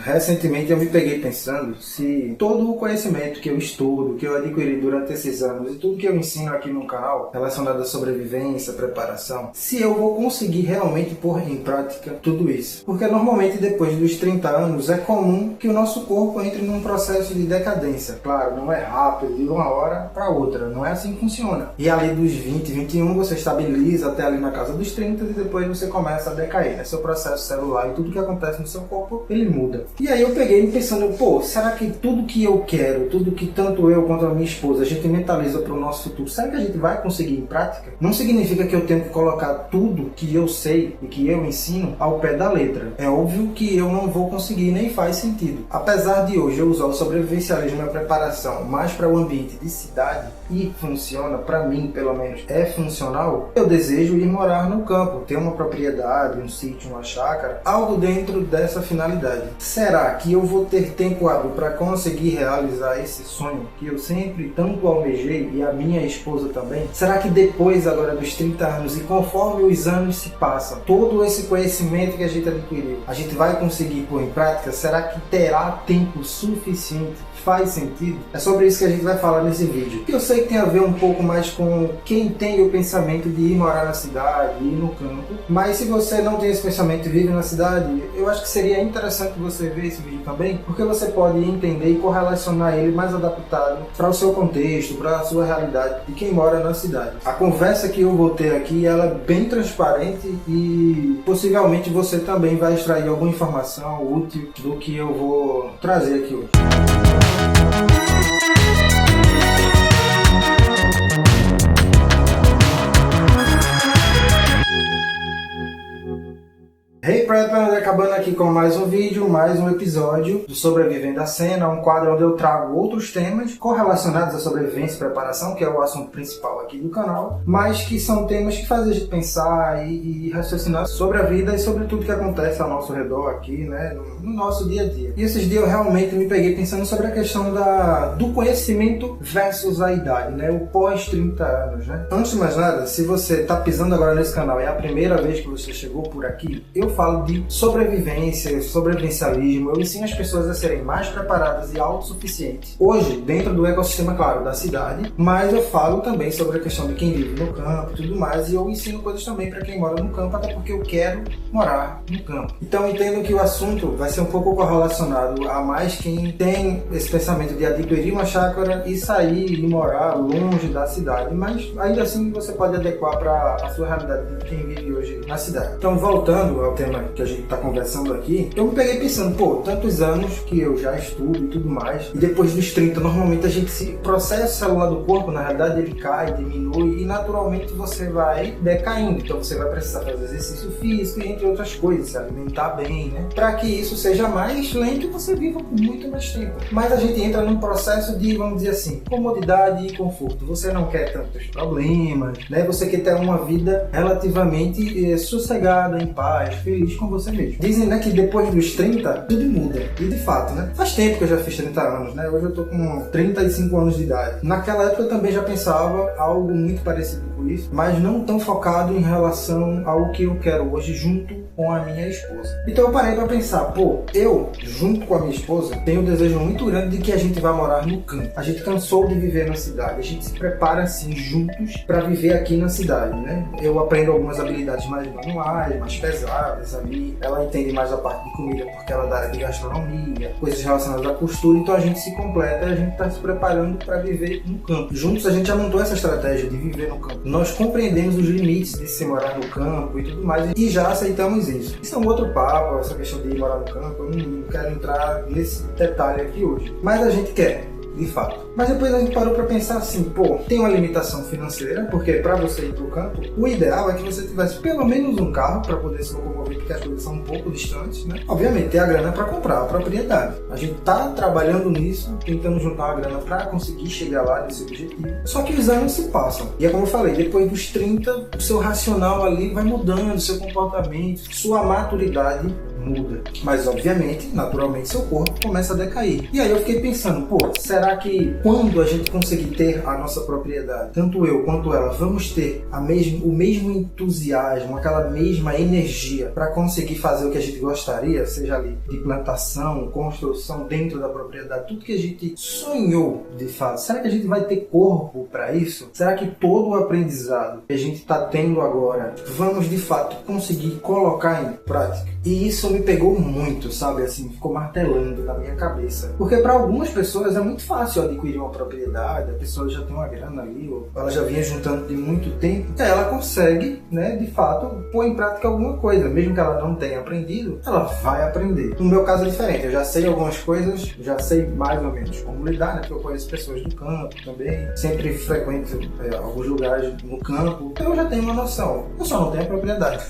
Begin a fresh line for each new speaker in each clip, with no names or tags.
Recentemente eu me peguei pensando se todo o conhecimento que eu estudo, que eu adquiri durante esses anos e tudo que eu ensino aqui no canal relacionado à sobrevivência, preparação, se eu vou conseguir realmente pôr em prática tudo isso. Porque normalmente depois dos 30 anos é comum que o nosso corpo entre num processo de decadência. Claro, não é rápido, de uma hora para outra, não é assim que funciona. E ali dos 20, 21 você estabiliza até ali na casa dos 30 e depois você começa a decair, né? Seu processo celular e tudo que acontece no seu corpo, ele muda. E aí eu peguei pensando, pô, será que tudo que eu quero, tudo que tanto eu quanto a minha esposa, a gente mentaliza para o nosso futuro, será que a gente vai conseguir em prática? Não significa que eu tenho que colocar tudo que eu sei e que eu ensino ao pé da letra. É óbvio que eu não vou conseguir, nem faz sentido. Apesar de hoje eu usar o sobrevivencialismo e a preparação mais para o ambiente de cidade, e funciona, para mim pelo menos é funcional, eu desejo ir morar no campo, ter uma propriedade, um sítio, uma chácara, algo dentro dessa finalidade. Será que eu vou ter tempo hábil para conseguir realizar esse sonho que eu sempre tanto almejei e a minha esposa também? Será que depois agora dos 30 anos e conforme os anos se passam, todo esse conhecimento que a gente adquiriu, a gente vai conseguir pôr em prática? Será que terá tempo suficiente? Faz sentido? É sobre isso que a gente vai falar nesse vídeo. Eu sei que tem a ver um pouco mais com quem tem o pensamento de ir morar na cidade, ir no campo, mas se você não tem esse pensamento e vive na cidade, eu acho que seria interessante você ver esse vídeo também, porque você pode entender e correlacionar ele mais adaptado para o seu contexto, para a sua realidade de quem mora na cidade. A conversa que eu vou ter aqui, ela é bem transparente e possivelmente você também vai extrair alguma informação útil do que eu vou trazer aqui hoje. Hey Prepper, acabando aqui com mais um vídeo, mais um episódio do Sobrevivendo à Cena, um quadro onde eu trago outros temas correlacionados à sobrevivência e preparação, que é o assunto principal aqui do canal, mas que são temas que fazem a gente pensar e raciocinar sobre a vida e sobre tudo que acontece ao nosso redor aqui, né, no nosso dia a dia. E esses dias eu realmente me peguei pensando sobre a questão do conhecimento versus a idade, né, o pós 30 anos, né. Antes de mais nada, se você está pisando agora nesse canal e é a primeira vez que você chegou por aqui, eu falo de sobrevivência, sobrevivencialismo, eu ensino as pessoas a serem mais preparadas e autossuficientes. Hoje, dentro do ecossistema, claro, da cidade, mas eu falo também sobre a questão de quem vive no campo e tudo mais, e eu ensino coisas também para quem mora no campo, até porque eu quero morar no campo. Então entendo que o assunto vai ser um pouco correlacionado a mais quem tem esse pensamento de adquirir uma chácara e sair e morar longe da cidade, mas ainda assim você pode adequar para a sua realidade de quem vive hoje na cidade. Então, voltando ao tema que a gente está conversando aqui, eu me peguei pensando, pô, tantos anos que eu já estudo e tudo mais, e depois dos 30, normalmente o processo celular do corpo, na realidade, ele cai, diminui, e naturalmente você vai decaindo, então você vai precisar fazer exercício físico e entre outras coisas, se alimentar bem, né, para que isso seja mais lento e você viva por muito mais tempo. Mas a gente entra num processo de, vamos dizer assim, comodidade e conforto. Você não quer tantos problemas, né, você quer ter uma vida relativamente sossegada, em paz, feliz com você mesmo. Dizem, né, que depois dos 30, tudo muda. E de fato, né? Faz tempo que eu já fiz 30 anos, né? Hoje eu tô com 35 anos de idade. Naquela época eu também já pensava algo muito parecido com isso, mas não tão focado em relação ao que eu quero hoje junto com a minha esposa. Então eu parei pra pensar, pô, eu, junto com a minha esposa, tenho um desejo muito grande de que a gente vá morar no campo. A gente cansou de viver na cidade. A gente se prepara, assim, juntos pra viver aqui na cidade, né? Eu aprendo algumas habilidades mais manuais, mais pesadas ali. Ela entende mais a parte de comida porque ela é da área de gastronomia, coisas relacionadas à costura. Então a gente se completa e a gente tá se preparando pra viver no campo. Juntos a gente já montou essa estratégia de viver no campo. Nós compreendemos os limites de se morar no campo e tudo mais e já aceitamos isso. Isso é um outro papo, essa questão de ir morar no campo. Eu não quero entrar nesse detalhe aqui hoje. Mas a gente quer, de fato. Mas depois a gente parou para pensar assim, pô, tem uma limitação financeira, porque para você ir pro campo, o ideal é que você tivesse pelo menos um carro para poder se locomover, porque as coisas são um pouco distantes, né? Obviamente, ter a grana para comprar a propriedade. A gente tá trabalhando nisso, tentando juntar a grana para conseguir chegar lá nesse objetivo. Só que os anos se passam. E é como eu falei, depois dos 30, o seu racional ali vai mudando, seu comportamento, sua maturidade muda. Mas, obviamente, naturalmente, seu corpo começa a decair. E aí eu fiquei pensando, pô, será que quando a gente conseguir ter a nossa propriedade, tanto eu quanto ela, vamos ter o mesmo entusiasmo, aquela mesma energia para conseguir fazer o que a gente gostaria, seja ali de plantação, construção dentro da propriedade, tudo que a gente sonhou de fato? Será que a gente vai ter corpo para isso? Será que todo o aprendizado que a gente está tendo agora, vamos de fato conseguir colocar em prática? E isso me pegou muito, sabe? Assim, ficou martelando na minha cabeça. Porque para algumas pessoas é muito fácil adquirir uma propriedade, a pessoa já tem uma grana ali, ou ela já vinha juntando de muito tempo, e ela consegue, né, de fato, pôr em prática alguma coisa. Mesmo que ela não tenha aprendido, ela vai aprender. No meu caso é diferente, eu já sei algumas coisas, já sei mais ou menos como lidar, né? Porque eu conheço pessoas do campo também, sempre frequento alguns lugares no campo, então eu já tenho uma noção. Eu só não tenho a propriedade.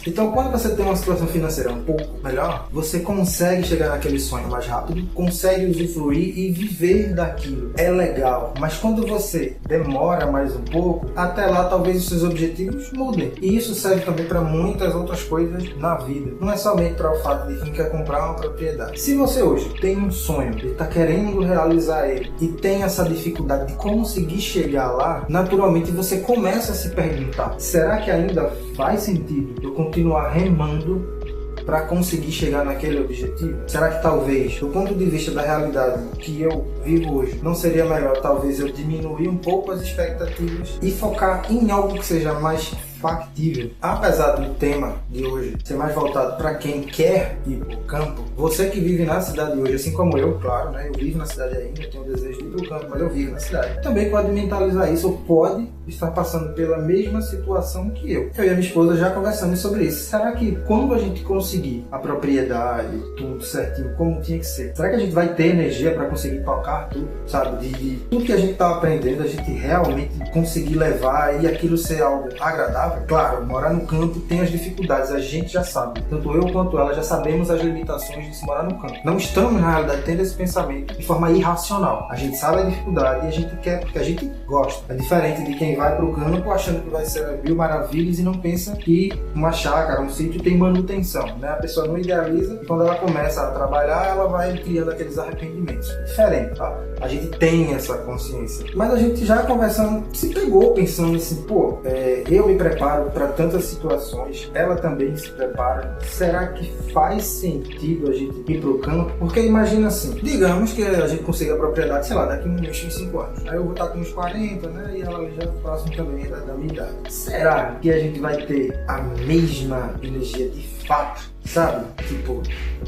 Então, quando você tem uma situação financeira um pouco melhor, você consegue chegar naquele sonho mais rápido, consegue usufruir e viver daquilo. É legal, mas quando você demora mais um pouco, até lá talvez os seus objetivos mudem. E isso serve também para muitas outras coisas na vida. Não é somente para o fato de quem quer comprar uma propriedade. Se você hoje tem um sonho e está querendo realizar ele e tem essa dificuldade de conseguir chegar lá, naturalmente você começa a se perguntar, será que ainda faz sentido eu continuar remando para conseguir chegar naquele objetivo? Será que talvez, do ponto de vista da realidade que eu vivo hoje, não seria melhor talvez eu diminuir um pouco as expectativas e focar em algo que seja mais factível? Apesar do tema de hoje ser mais voltado para quem quer ir para o campo, você que vive na cidade hoje, assim como eu, claro, né? Eu vivo na cidade ainda, eu tenho o desejo de ir para o campo, mas eu vivo na cidade. Também pode mentalizar isso, ou pode estar passando pela mesma situação que eu. Eu e a minha esposa já conversamos sobre isso. Será que quando a gente conseguir a propriedade, tudo certinho, como tinha que ser, será que a gente vai ter energia para conseguir tocar tudo, sabe? De tudo que a gente está aprendendo, a gente realmente conseguir levar e aquilo ser algo agradável? Claro, morar no campo tem as dificuldades, a gente já sabe. Tanto eu quanto ela já sabemos as limitações de se morar no campo. Não estamos, na realidade, tendo esse pensamento de forma irracional. A gente sabe a dificuldade e a gente quer porque a gente gosta. É diferente de quem vai para o campo achando que vai ser mil maravilhas e não pensa que uma chácara, um sítio tem manutenção, né? A pessoa não idealiza e quando ela começa a trabalhar, ela vai criando aqueles arrependimentos. É diferente, tá? A gente tem essa consciência. Mas a gente já conversando, se pegou pensando assim, pô, eu me preparo para tantas situações, ela também se prepara. Será que faz sentido a gente ir para o campo? Porque imagina assim, digamos que a gente consiga a propriedade, sei lá, daqui uns 5 anos. Aí eu vou estar com uns 40, né? E ela já próximo também da minha idade. Será que a gente vai ter a mesma energia de fato? Sabe? Tipo,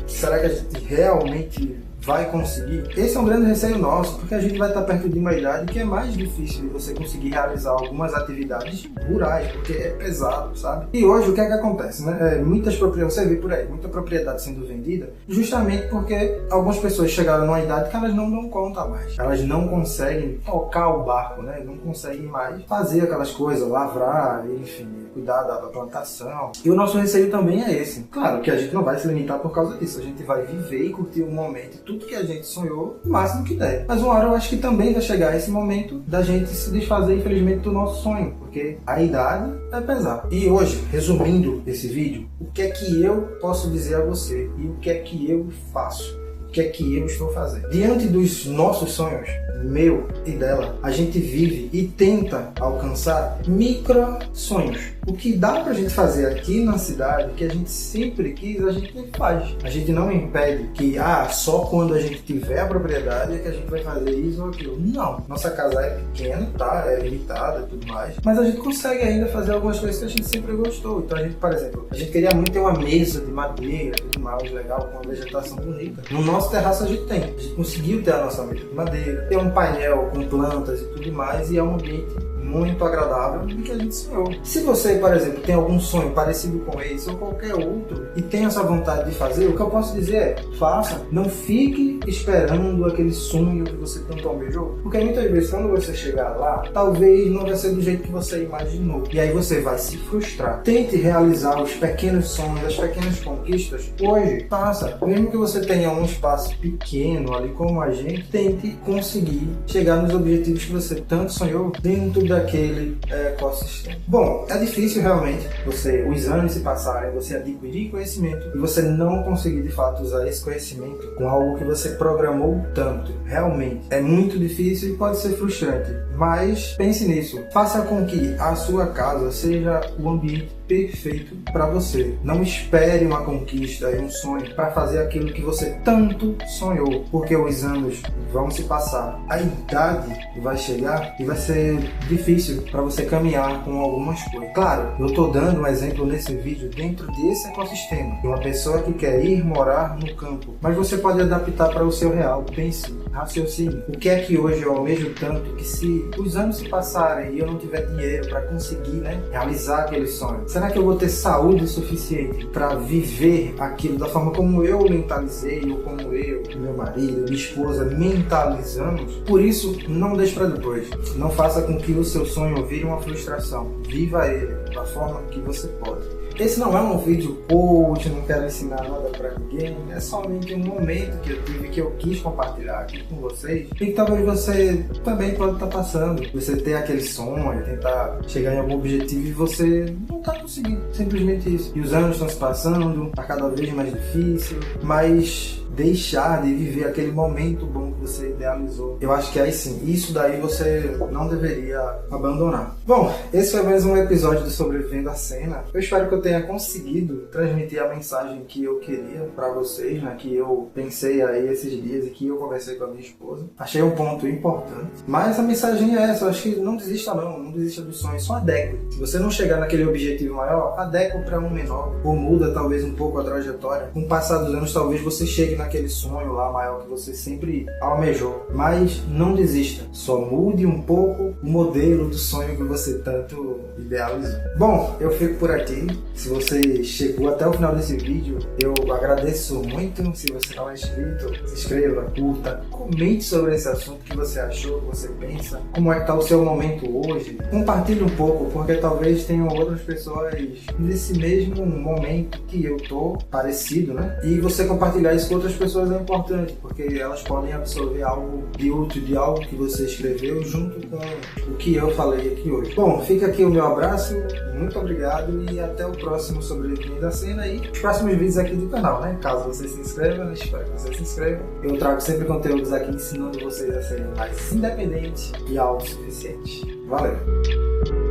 será que a gente realmente vai conseguir? Esse é um grande receio nosso, porque a gente vai estar perto de uma idade que é mais difícil de você conseguir realizar algumas atividades rurais, porque é pesado, sabe? E hoje o que é que acontece, né? Muitas propriedades, você vê por aí, muita propriedade sendo vendida, justamente porque algumas pessoas chegaram numa idade que elas não dão conta mais. Elas não conseguem tocar o barco, né? Não conseguem mais fazer aquelas coisas, lavrar, enfim, cuidar da plantação. E o nosso receio também é esse. Claro que a gente não vai se limitar por causa disso, a gente vai viver e curtir o momento, tudo que a gente sonhou, o máximo que der. Mas uma hora eu acho que também vai chegar esse momento da gente se desfazer, infelizmente, do nosso sonho, porque a idade é pesar. E hoje, resumindo esse vídeo, o que é que eu posso dizer a você e o que é que eu faço? O que é que eu estou fazendo? Diante dos nossos sonhos, meu e dela, a gente vive e tenta alcançar micro sonhos. O que dá pra gente fazer aqui na cidade, que a gente sempre quis, a gente faz. A gente não impede que, só quando a gente tiver a propriedade é que a gente vai fazer isso ou aquilo. Não. Nossa casa é pequena, tá? É limitada e tudo mais. Mas a gente consegue ainda fazer algumas coisas que a gente sempre gostou. Então a gente, por exemplo, a gente queria muito ter uma mesa de madeira, tudo mais legal, com uma vegetação bonita. No nosso terraço a gente tem. A gente conseguiu ter a nossa mesa de madeira, ter um painel com plantas e tudo mais, e é um ambiente muito agradável do que a gente sonhou. Se você, por exemplo, tem algum sonho parecido com esse ou qualquer outro e tem essa vontade de fazer, o que eu posso dizer é, faça. Não fique esperando aquele sonho que você tanto almejou, porque muitas vezes quando você chegar lá, talvez não vai ser do jeito que você imaginou, e aí você vai se frustrar. Tente realizar os pequenos sonhos, as pequenas conquistas hoje. Faça. Mesmo que você tenha um espaço pequeno ali como a gente, tente conseguir chegar nos objetivos que você tanto sonhou dentro daquele ecossistema. Bom, é difícil difícil realmente os anos se passarem, você adquirir conhecimento e você não conseguir de fato usar esse conhecimento com algo que você programou tanto. Realmente é muito difícil e pode ser frustrante, mas pense nisso. Faça com que a sua casa seja o ambiente perfeito para você. Não espere uma conquista e um sonho para fazer aquilo que você tanto sonhou, porque os anos vão se passar, a idade vai chegar e vai ser difícil para você caminhar com algumas coisas. Claro, eu estou dando um exemplo nesse vídeo dentro desse ecossistema, de uma pessoa que quer ir morar no campo, mas você pode adaptar para o seu real. Pense, raciocine. O que é que hoje eu almejo tanto que se os anos se passarem e eu não tiver dinheiro para conseguir, realizar aquele sonho, será que eu vou ter saúde suficiente para viver aquilo da forma como eu mentalizei, ou como eu, meu marido, minha esposa mentalizamos? Por isso, não deixe para depois. Não faça com que o seu sonho vire uma frustração. Viva ele da forma que você pode. Esse não é um vídeo coach, não quero ensinar nada pra ninguém, é somente um momento que eu tive, que eu quis compartilhar aqui com vocês e que talvez você também pode estar passando. Você ter aquele sonho, tentar chegar em algum objetivo e você não está conseguindo, simplesmente isso. E os anos estão se passando, tá cada vez mais difícil, mas deixar de viver aquele momento bom que você idealizou. Eu acho que aí sim, isso daí você não deveria abandonar. Bom, esse foi mais um episódio do Sobrevivendo a Cena. Eu espero que eu tenha conseguido transmitir a mensagem que eu queria para vocês, que eu pensei aí esses dias e que eu conversei com a minha esposa. Achei um ponto importante. Mas a mensagem é essa, eu acho que não desista não desista dos sonhos, só adeque. Se você não chegar naquele objetivo maior, adeque para um menor, ou muda talvez um pouco a trajetória. Com o passar dos anos, talvez você chegue naquele sonho lá maior que você sempre almejou. Mas não desista, só mude um pouco o modelo do sonho que você tanto idealizou. Bom, eu fico por aqui. Se você chegou até o final desse vídeo, eu agradeço muito. Se você não é inscrito, se inscreva, curta, comente sobre esse assunto, que você achou, que você pensa, como é que está o seu momento hoje. Compartilhe um pouco, porque talvez tenham outras pessoas nesse mesmo momento que eu tô, parecido, E você compartilhar isso com outras pessoas é importante, porque elas podem absorver algo de útil, de algo que você escreveu, junto com o que eu falei aqui hoje. Bom, fica aqui o meu abraço, muito obrigado e até o próximo Sobrevivendo a Cena e os próximos vídeos aqui do canal, Caso você se inscreva, espero que você se inscreva. Eu trago sempre conteúdos aqui ensinando vocês a serem mais independentes e autossuficientes. Valeu!